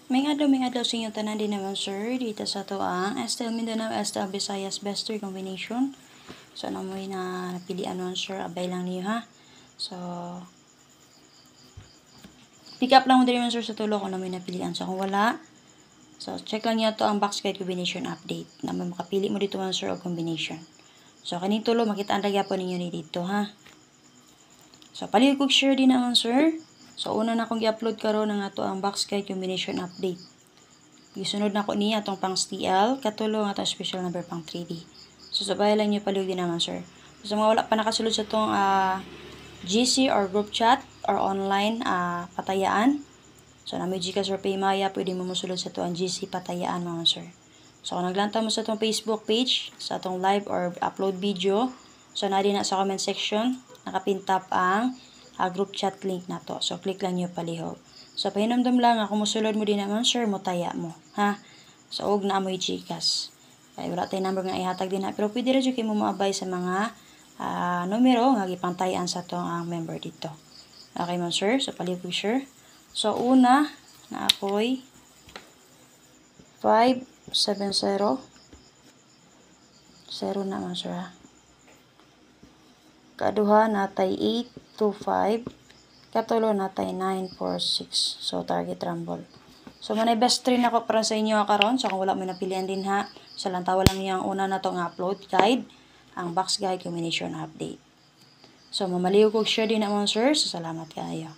May adlaw sa inyo tanan din naman sir dito sa to ang STL Mindanao STL Visayas best 3 combination. So ano mo na napilian naman sir, abay lang niyo ha. So pick up lang mo din naman sir sa tulo kung ano mo napilian. So kung wala, so check lang niyo to ang box guide combination update na makapili mo dito man sir og combination. So kaning tulo makita ang po ninyo ni dito ha. So palihog kog share din naman sir. So una na akong i-upload karon ang ato ang box guide combination update. Gisunod na ko niya atong pang STL, katulo nga atong special number pang 3D. So sabay lang niyo palihog din naman sir. So mga wala pa nakasulod sa tong GC or group chat or online patayaan. So na may Gcash or Paymaya, pwede mo musulod sa to ang GC patayaan mga sir. So kung naglantaw mo sa itong Facebook page, sa itong live or upload video, so na din na sa comment section, nakapintap ang group chat link na to. So click lang nyo palihog. So pahinamdam lang, kung musulod mo din naman, sir, mo taya mo. Ha? So og na amoy Gcash. Kaya wala tayong number nga ihatag din na. Pero pwede rin kayo mo maabay sa mga numero nga gipantayan sa itong member dito. Okay mo sir? So palihog sir. So una, na ako'y 570 0 naman sir ha. Kaduha natay 825, katulo natay 946. So target rumble. So manay best 3 na ko para sa inyo karon. So kung wala mo napilian din ha, so lantawa lang niya ang una na tong upload guide, ang box guide combination update. So mamaliw kog share din naman sir. So salamat kayo.